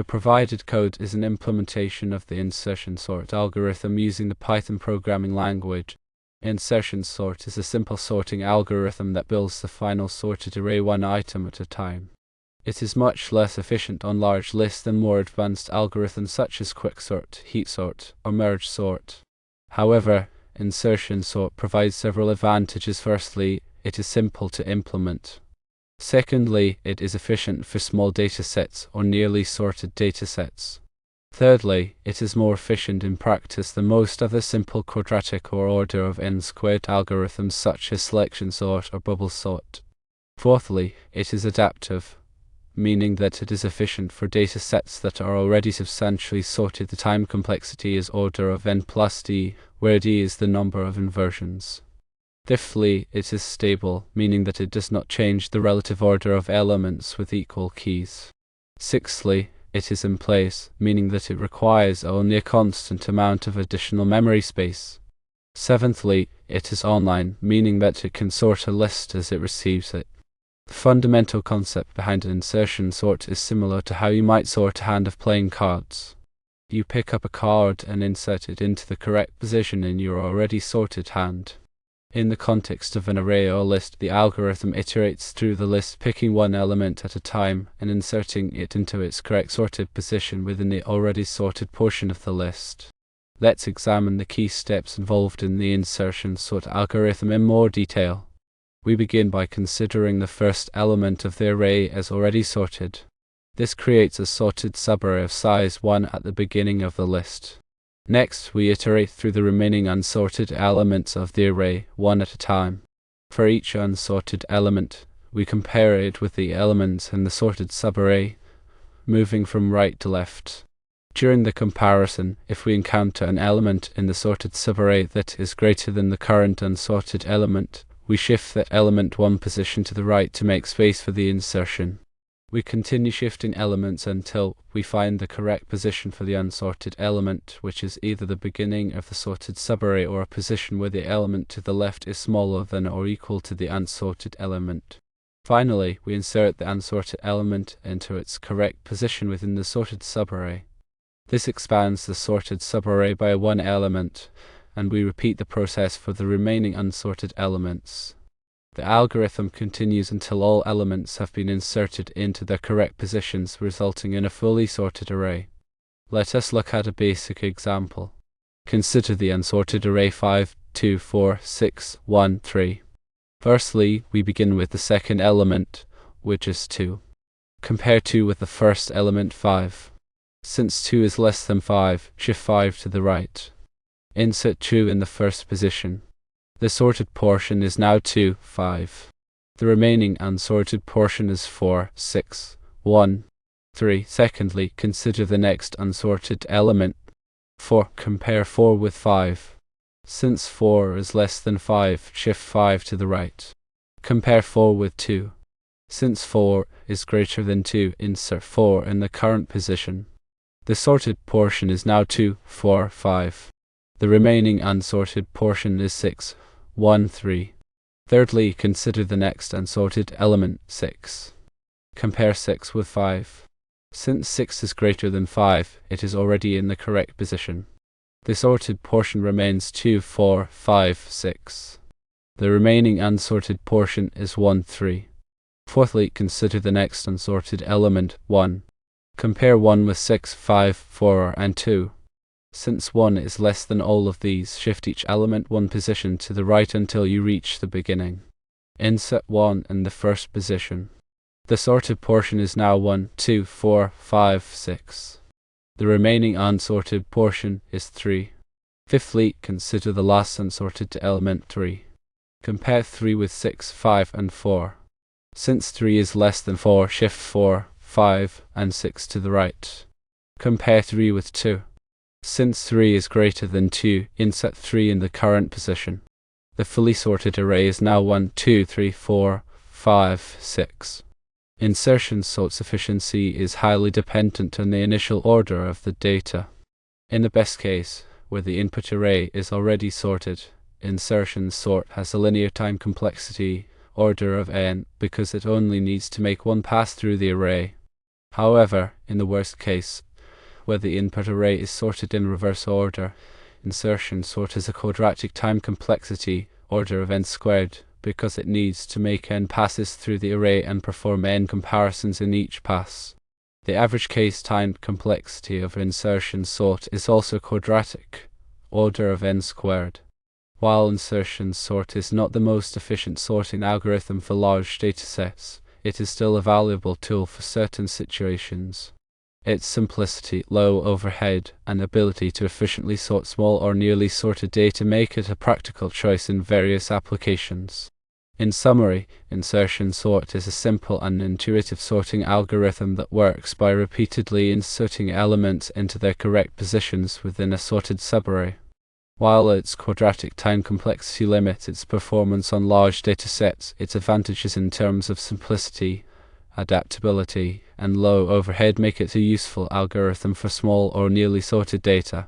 The provided code is an implementation of the insertion sort algorithm using the Python programming language. Insertion sort is a simple sorting algorithm that builds the final sorted array one item at a time. It is much less efficient on large lists than more advanced algorithms such as quicksort, heapsort, or merge sort. However, insertion sort provides several advantages. Firstly, it is simple to implement. Secondly, it is efficient for small datasets or nearly sorted datasets. Thirdly, it is more efficient in practice than most other simple quadratic or order of n squared algorithms such as selection sort or bubble sort. Fourthly, it is adaptive, meaning that it is efficient for datasets that are already substantially sorted. The time complexity is order of n plus d, where d is the number of inversions. Fifthly, it is stable, meaning that it does not change the relative order of elements with equal keys. Sixthly, it is in place, meaning that it requires only a constant amount of additional memory space. Seventhly, it is online, meaning that it can sort a list as it receives it. The fundamental concept behind an insertion sort is similar to how you might sort a hand of playing cards. You pick up a card and insert it into the correct position in your already sorted hand. In the context of an array or list, the algorithm iterates through the list, picking one element at a time and inserting it into its correct sorted position within the already sorted portion of the list. Let's examine the key steps involved in the insertion sort algorithm in more detail. We begin by considering the first element of the array as already sorted. This creates a sorted subarray of size 1 at the beginning of the list. Next, we iterate through the remaining unsorted elements of the array, one at a time. For each unsorted element, we compare it with the elements in the sorted subarray, moving from right to left. During the comparison, if we encounter an element in the sorted subarray that is greater than the current unsorted element, we shift the element one position to the right to make space for the insertion. We continue shifting elements until we find the correct position for the unsorted element, which is either the beginning of the sorted subarray or a position where the element to the left is smaller than or equal to the unsorted element. Finally, we insert the unsorted element into its correct position within the sorted subarray. This expands the sorted subarray by one element, and we repeat the process for the remaining unsorted elements. The algorithm continues until all elements have been inserted into their correct positions, resulting in a fully sorted array. Let us look at a basic example. Consider the unsorted array 5, 2, 4, 6, 1, 3. Firstly, we begin with the second element, which is 2. Compare 2 with the first element 5. Since 2 is less than 5, shift 5 to the right. Insert 2 in the first position. The sorted portion is now 2, 5. The remaining unsorted portion is 4, 6, 1, 3. Secondly, consider the next unsorted element, 4. Compare 4 with 5. Since 4 is less than 5, shift 5 to the right. Compare 4 with 2. Since 4 is greater than 2, insert 4 in the current position. The sorted portion is now 2, 4, 5. The remaining unsorted portion is 6, 1, 3. Thirdly, consider the next unsorted element, 6. Compare 6 with 5. Since 6 is greater than 5, it is already in the correct position. The sorted portion remains 2, 4, 5, 6. The remaining unsorted portion is 1, 3. Fourthly, consider the next unsorted element, 1. Compare 1 with 6, 5, 4, and 2. Since 1 is less than all of these, shift each element one position to the right until you reach the beginning. Insert 1 in the first position. The sorted portion is now 1, 2, 4, 5, 6. The remaining unsorted portion is 3. Fifthly, consider the last unsorted element, 3. Compare 3 with 6, 5, and 4. Since 3 is less than 4, shift 4, 5, and 6 to the right. Compare 3 with 2. Since 3 is greater than 2, insert 3 in the current position. The fully sorted array is now 1, 2, 3, 4, 5, 6. Insertion sort's efficiency is highly dependent on the initial order of the data. In the best case, where the input array is already sorted, insertion sort has a linear time complexity order of n because it only needs to make one pass through the array. However, in the worst case, where the input array is sorted in reverse order, insertion sort is a quadratic time complexity order of n squared, because it needs to make n passes through the array and perform n comparisons in each pass. The average case time complexity of insertion sort is also quadratic, order of n squared. While insertion sort is not the most efficient sorting algorithm for large datasets, it is still a valuable tool for certain situations. Its simplicity, low overhead, and ability to efficiently sort small or nearly sorted data make it a practical choice in various applications. In summary, insertion sort is a simple and intuitive sorting algorithm that works by repeatedly inserting elements into their correct positions within a sorted subarray. While its quadratic time complexity limits its performance on large datasets, its advantages in terms of simplicity, adaptability, and low overhead make it a useful algorithm for small or nearly sorted data.